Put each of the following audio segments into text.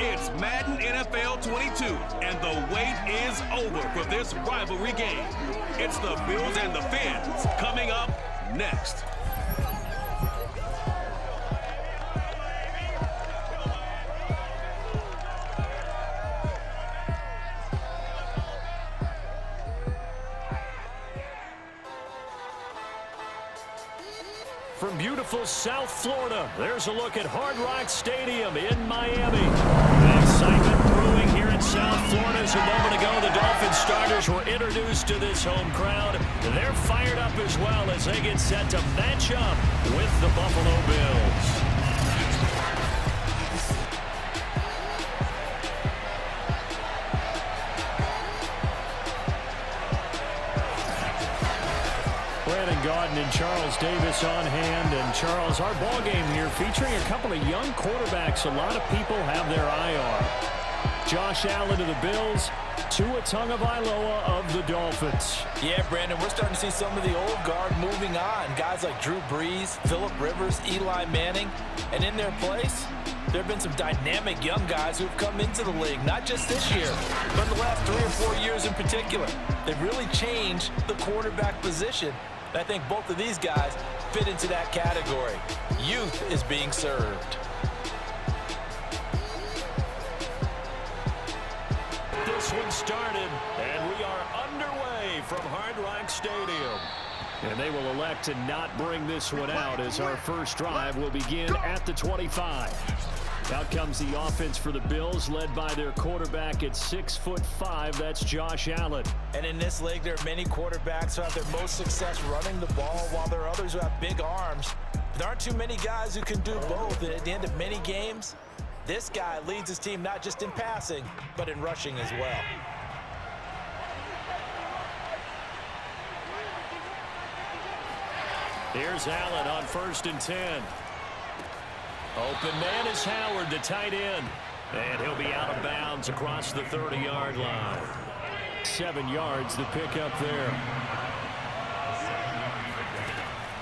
It's Madden NFL 22, and the wait is over for this rivalry game. It's the Bills and the Fins coming up next. From beautiful South Florida, there's a look at Hard Rock Stadium in Miami. Excitement brewing here in South Florida. As a moment ago, the Dolphins starters were introduced to this home crowd. They're fired up as well as they get set to match up with the Buffalo Bills. Gordon and Charles Davis on hand. And Charles, our ball game here featuring a couple of young quarterbacks a lot of people have their eye on. Josh Allen of the Bills, Tua Tagovailoa of the Dolphins. Yeah, Brandon, we're starting to see some of the old guard moving on. Guys like Drew Brees, Phillip Rivers, Eli Manning. And in their place, there have been some dynamic young guys who have come into the league, not just this year, but in the last 3 or 4 years in particular. They've really changed the quarterback position. I think both of these guys fit into that category. Youth is being served. This one started, and we are underway from Hard Rock Stadium. And they will elect to not bring this one out as our first drive will begin at the 25. Out comes the offense for the Bills, led by their quarterback at 6'5". That's Josh Allen. And in this league, there are many quarterbacks who have their most success running the ball, while there are others who have big arms. There aren't too many guys who can do both. And at the end of many games, this guy leads his team not just in passing, but in rushing as well. Here's Allen on 1st and 10. Open man is Howard, the tight end. And he'll be out of bounds across the 30-yard line. 7 yards the pickup there.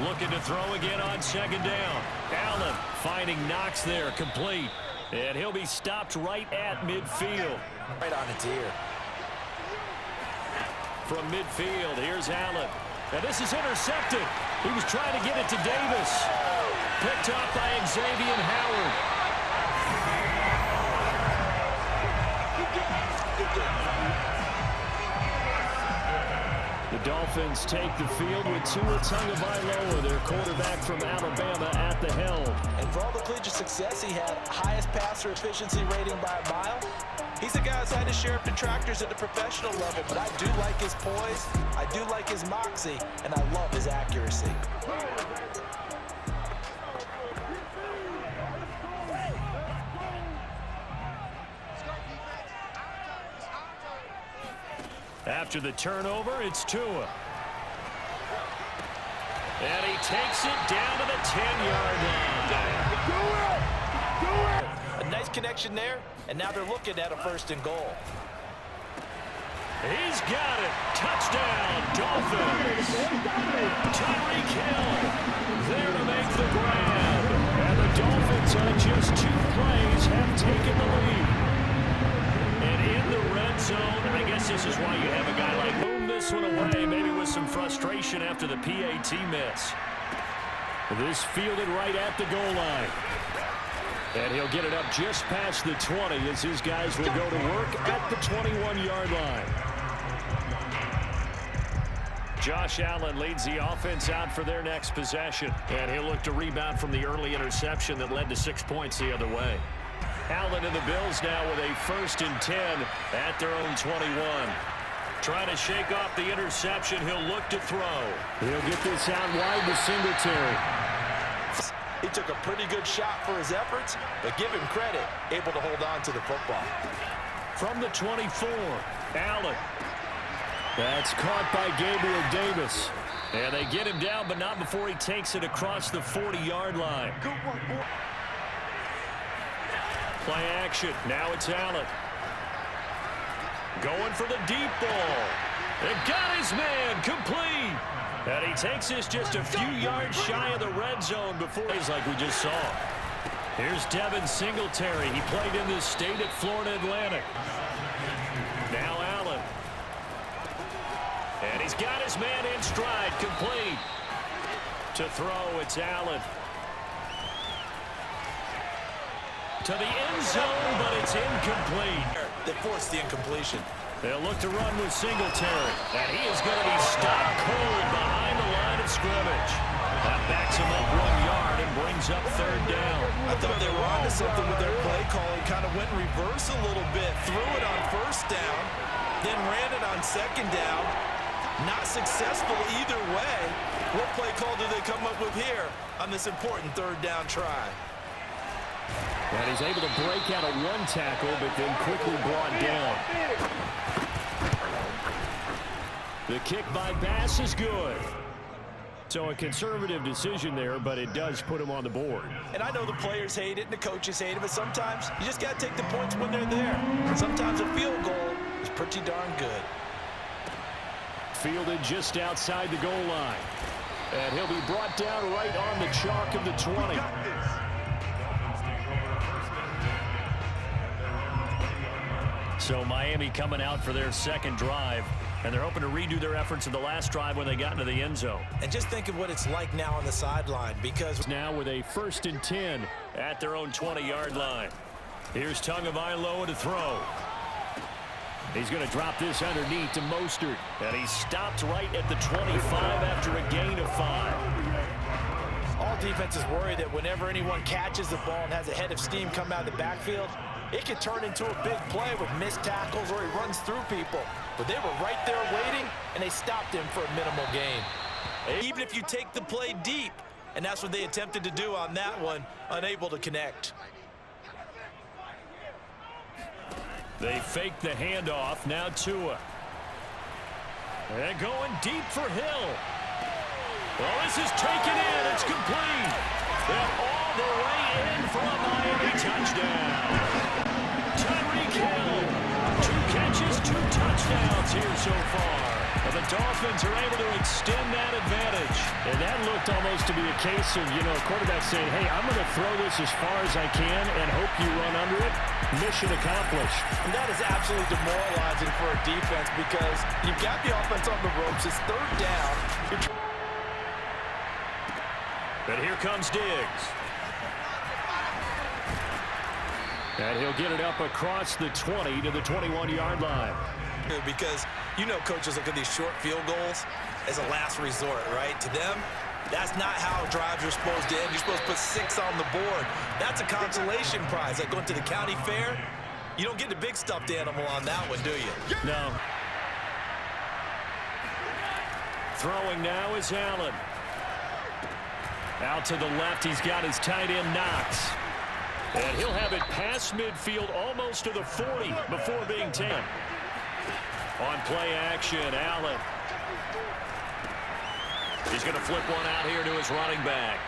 Looking to throw again on 2nd down. Allen finding Knox there, complete. And he'll be stopped right at midfield. Right on its ear. From midfield, here's Allen. And this is intercepted. He was trying to get it to Davis. Picked up by Xavier Howard. The Dolphins take the field with Tua Tagovailoa, their quarterback from Alabama, at the helm. And for all the collegiate success he had, highest passer efficiency rating by a mile, he's the guy who's had his share of detractors at the professional level, but I do like his poise, I do like his moxie, and I love his accuracy. After the turnover, it's Tua. And he takes it down to the 10-yard line. A nice connection there, and now they're looking at a 1st and goal. He's got it. Touchdown, Dolphins. Tyreek there to make the grab. And the Dolphins on just 2 plays have taken the lead. And in the red zone, I guess this is why you have a guy like boom this one away, maybe with some frustration after the PAT miss. This fielded right at the goal line. And he'll get it up just past the 20 as his guys will go to work at the 21-yard line. Josh Allen leads the offense out for their next possession. And he'll look to rebound from the early interception that led to 6 points the other way. Allen and the Bills now with a 1st and 10 at their own 21. Trying to shake off the interception. He'll look to throw. He'll get this out wide to Singletary. He took a pretty good shot for his efforts, but give him credit, able to hold on to the football. From the 24, Allen. That's caught by Gabriel Davis. And they get him down, but not before he takes it across the 40-yard line. Play action. Now it's Allen. Going for the deep ball. It got his man complete. And he takes this just a few yards shy of the red zone before he's like we just saw. Here's Devin Singletary. He played in this state at Florida Atlantic. Now Allen. And he's got his man in stride, complete. To throw, it's Allen. To the end zone, but it's incomplete. They forced the incompletion. They'll look to run with Singletary. And he is going to be stopped cold behind the line of scrimmage. That backs him up 1 yard and brings up third down. I thought they were onto something with their play calling. Kind of went in reverse a little bit. Threw it on first down, then ran it on second down. Not successful either way. What play call do they come up with here on this important third down try? And he's able to break out a one tackle, but then quickly brought down. The kick by Bass is good. So a conservative decision there, but it does put him on the board. And I know the players hate it and the coaches hate it, but sometimes you just got to take the points when they're there. Sometimes a field goal is pretty darn good. Fielded just outside the goal line. And he'll be brought down right on the chalk of the 20. So Miami coming out for their second drive. And they're hoping to redo their efforts in the last drive when they got into the end zone. And just think of what it's like now on the sideline, because now with a 1st and 10 at their own 20-yard line. Here's Tagovailoa to throw. He's going to drop this underneath to Mostert. And he's stopped right at the 25 after a gain of 5. All defenses worry that whenever anyone catches the ball and has a head of steam come out of the backfield, it can turn into a big play with missed tackles or he runs through people. But they were right there waiting, and they stopped him for a minimal gain. Even if you take the play deep, and that's what they attempted to do on that one, unable to connect. They fake the handoff, now Tua. And going deep for Hill. Well, this is taken in, it's complete. And all the way in for a Miami touchdown. Tyreek Hill, 2 catches, 2 touchdowns here so far. And the Dolphins are able to extend that advantage. And that looked almost to be a case of, a quarterback saying, hey, I'm going to throw this as far as I can and hope you run under it. Mission accomplished. And that is absolutely demoralizing for a defense because you've got the offense on the ropes. It's third down. And here comes Diggs. And he'll get it up across the 20 to the 21-yard line. Because coaches look at these short field goals as a last resort, right? To them, that's not how drives are supposed to end. You're supposed to put 6 on the board. That's a consolation prize. Like going to the county fair, you don't get the big stuffed animal on that one, do you? No. Throwing now is Allen. Out to the left, he's got his tight end Knox. And he'll have it past midfield almost to the 40 before being 10. On play action, Allen. He's going to flip one out here to his running back.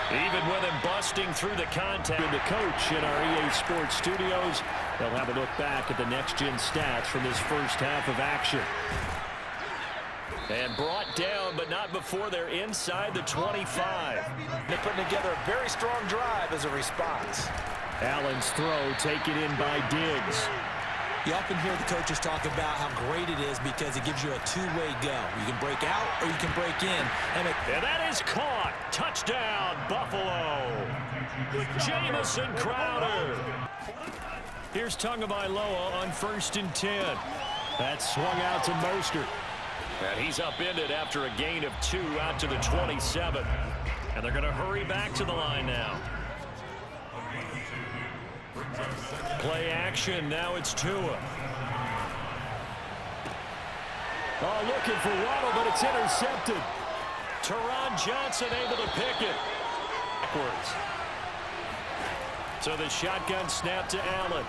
Even with him busting through the contact. The coach in our EA Sports studios. They'll have a look back at the next-gen stats from this first half of action. And brought down, but not before they're inside the 25. They're putting together a very strong drive as a response. Allen's throw taken in by Diggs. You often hear the coaches talk about how great it is because it gives you a two-way go. You can break out or you can break in. And that is caught. Touchdown, Buffalo. Jamison Crowder. Here's Tagovailoa on 1st and 10. That swung out to Mostert. And he's upended after a gain of 2 out to the 27. And they're going to hurry back to the line now. Play action. Now it's Tua. Oh, looking for Waddle, but it's intercepted. Teron Johnson able to pick it. Backwards. So the shotgun snap to Allen.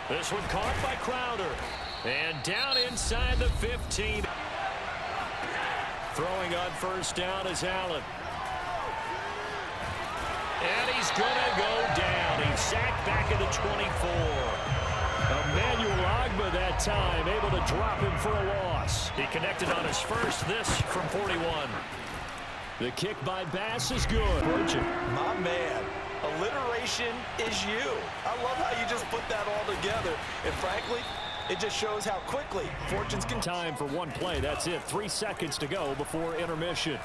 This one caught by Crowder. And down inside the 15. Throwing on 1st down is Allen. And he's going to go down. He's sacked back at the 24. Emmanuel Ogbah that time, able to drop him for a loss. He connected on his first, this from 41. The kick by Bass is good. My man, alliteration is you. I love how you just put that all together. And frankly, it just shows how quickly fortunes can. Time for one play. That's it. 3 seconds to go before intermission.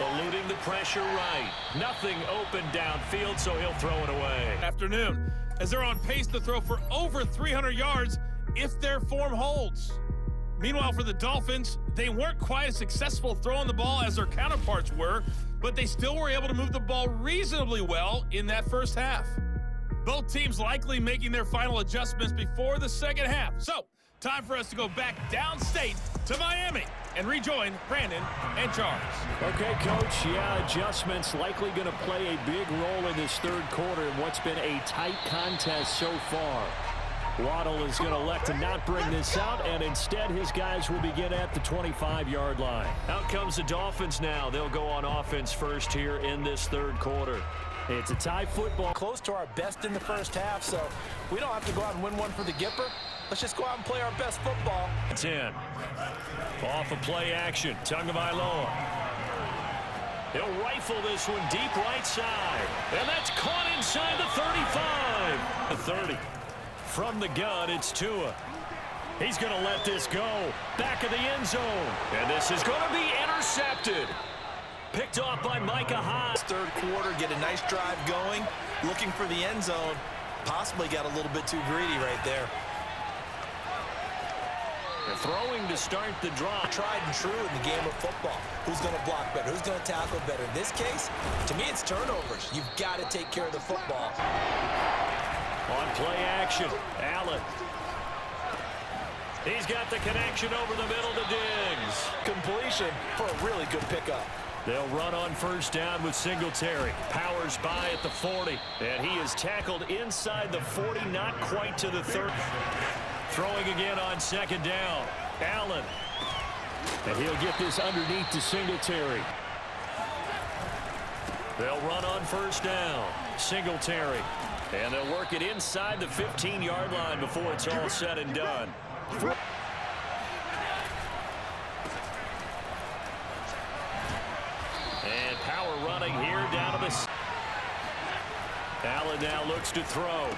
Eluding the pressure right. Nothing open downfield, so he'll throw it away. Afternoon, as they're on pace to throw for over 300 yards if their form holds. Meanwhile, for the Dolphins, they weren't quite as successful throwing the ball as their counterparts were, but they still were able to move the ball reasonably well in that first half. Both teams likely making their final adjustments before the second half. So, time for us to go back downstate to Miami and rejoin Brandon and Charles. Okay, Coach. Yeah, adjustments likely going to play a big role in this third quarter in what's been a tight contest so far. Waddle is going to elect to not bring this out, and instead his guys will begin at the 25-yard line. Out comes the Dolphins now. They'll go on offense first here in this third quarter. It's a tie football. Close to our best in the first half, so we don't have to go out and win one for the Gipper. Let's just go out and play our best football. 10. Off of play action. Tagovailoa. He'll rifle this one deep right side. And that's caught inside the 35. The 30. From the gun, it's Tua. He's going to let this go. Back of the end zone. And this is going to be intercepted. Picked off by Micah Hyde. Third quarter, get a nice drive going. Looking for the end zone. Possibly got a little bit too greedy right there. They're throwing to start the drive. Tried and true in the game of football. Who's going to block better? Who's going to tackle better? In this case, to me, it's turnovers. You've got to take care of the football. On play action, Allen. He's got the connection over the middle to Diggs. Completion for a really good pickup. They'll run on first down with Singletary. Powers by at the 40. And he is tackled inside the 40, not quite to the 30. Throwing again on second down. Allen. And he'll get this underneath to Singletary. They'll run on first down. Singletary. And they'll work it inside the 15-yard line before it's all said and done. And power running here down to the... Allen now looks to throw.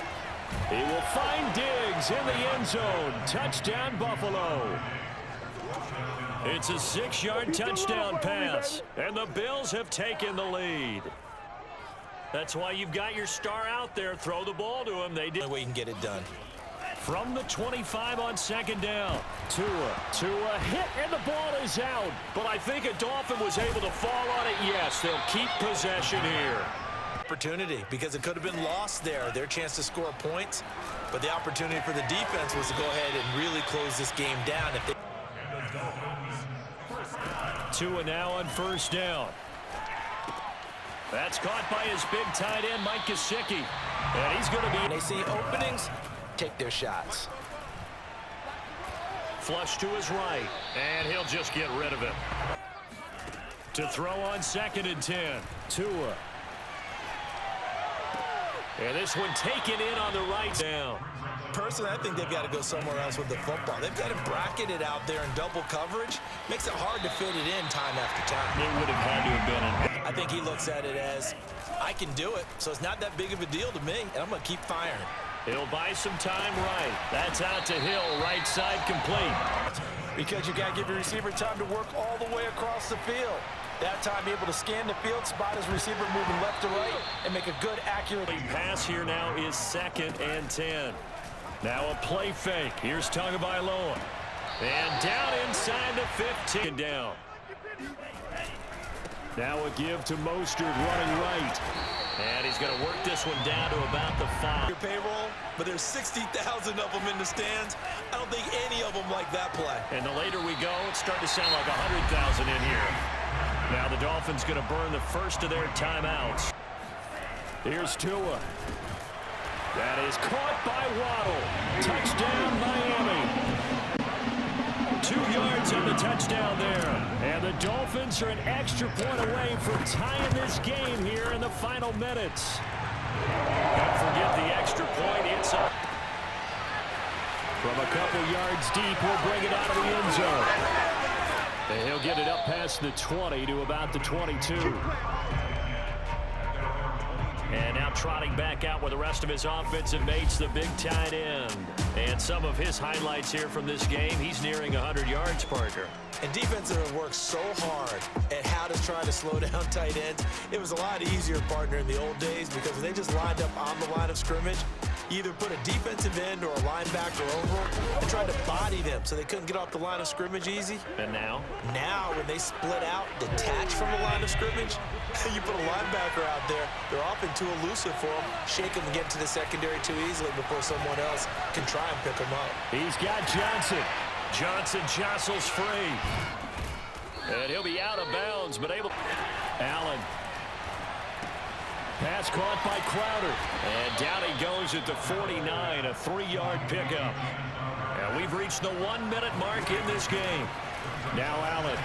He will find Diggs in the end zone. Touchdown, Buffalo. It's a 6-yard touchdown pass. And the Bills have taken the lead. That's why you've got your star out there. Throw the ball to him. They did. The way you can get it done. From the 25 on second down. Tua hit, and the ball is out. But I think a Dolphin was able to fall on it. Yes, they'll keep possession here. Opportunity, because it could have been lost there. Their chance to score points. But the opportunity for the defense was to go ahead and really close this game down. If they... Tua now on first down. That's caught by his big tight end, Mike Gesicki. And he's going to be... When they see openings, take their shots. Flush to his right, and he'll just get rid of it. To throw on second and 10. Tua. And this one taken in on the right down. Personally, I think they've got to go somewhere else with the football. They've got to bracket it out there in double coverage. Makes it hard to fit it in time after time. It would have had to have been in. I think he looks at it as, I can do it, so it's not that big of a deal to me, and I'm going to keep firing. He'll buy some time right. That's out to Hill, right side complete. Because you got to give your receiver time to work all the way across the field. That time able to scan the field, spot his receiver moving left to right, and make a good, accurate pass here now is second and 10. Now a play fake. Here's Tagovailoa. And down inside the 15. Down. Now a give to Mostert running right. And he's going to work this one down to about the 5. Your payroll, but there's 60,000 of them in the stands. I don't think any of them like that play. And the later we go, it's starting to sound like 100,000 in here. Now the Dolphins going to burn the first of their timeouts. Here's Tua. That is caught by Waddle. Touchdown, Miami. 2 yards on the touchdown there. And the Dolphins are an extra point away from tying this game here in the final minutes. Don't forget the extra point. It's up. From a couple yards deep, will bring it out of the end zone. And he'll get it up past the 20 to about the 22. And now trotting back out with the rest of his offensive mates, the big tight end. And some of his highlights here from this game, he's nearing 100 yards, partner. And defenses have worked so hard at how to try to slow down tight ends. It was a lot easier, partner, in the old days because when they just lined up on the line of scrimmage, you either put a defensive end or a linebacker over and tried to body them so they couldn't get off the line of scrimmage easy. And now? Now, when they split out, detach from the line of scrimmage, you put a linebacker out there, they're often too elusive for them. Shake them and get to the secondary too easily before someone else can try and pick them up. He's got Johnson. Johnson jostles free. And he'll be out of bounds, but able. Allen. Pass caught by Crowder. And down he goes at the 49, a 3-yard pickup. And we've reached the 1-minute mark in this game. Now Allen.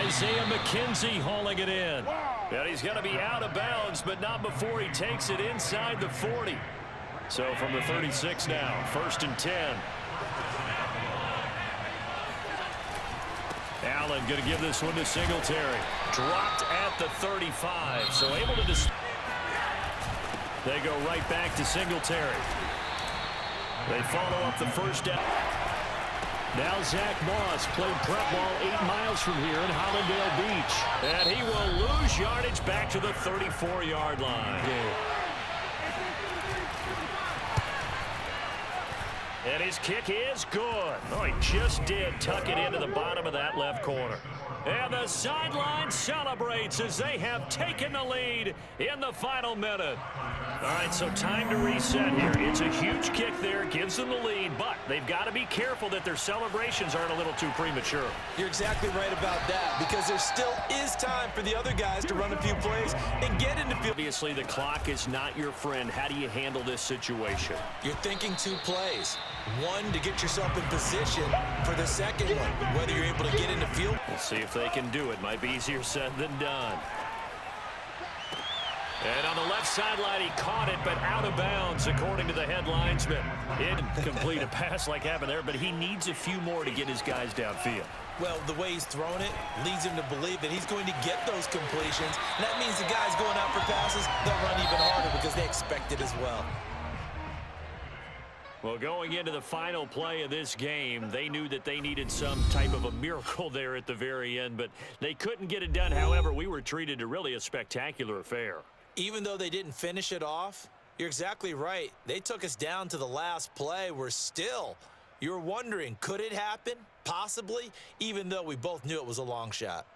Isaiah McKenzie hauling it in. And he's going to be out of bounds, but not before he takes it inside the 40. So from the 36 now, 1st and 10. Allen going to give this one to Singletary. Dropped at the 35, so able to they go right back to Singletary. They follow up the first down. Now Zach Moss played prep ball 8 miles from here in Hollandale Beach. And he will lose yardage back to the 34-yard line. And his kick is good. Oh, he just did tuck it into the bottom of that left corner. And the sideline celebrates as they have taken the lead in the final minute. All right, so time to reset here. It's a huge kick there, gives them the lead, but they've got to be careful that their celebrations aren't a little too premature. You're exactly right about that because there still is time for the other guys to run a few plays and get into field. Obviously, the clock is not your friend. How do you handle this situation? You're thinking 2 plays. One, to get yourself in position for the second one, whether you're able to get into field. We'll see if they can do it. Might be easier said than done. And on the left sideline, he caught it, but out of bounds, according to the head linesman. He didn't complete a pass like happened there, but he needs a few more to get his guys downfield. Well, the way he's thrown it leads him to believe that he's going to get those completions. And that means the guys going out for passes, they'll run even harder because they expect it as well. Well, going into the final play of this game, they knew that they needed some type of a miracle there at the very end, but they couldn't get it done. However, we were treated to really a spectacular affair. Even though they didn't finish it off, you're exactly right. They took us down to the last play. We're still, you're wondering, could it happen? Possibly, even though we both knew it was a long shot.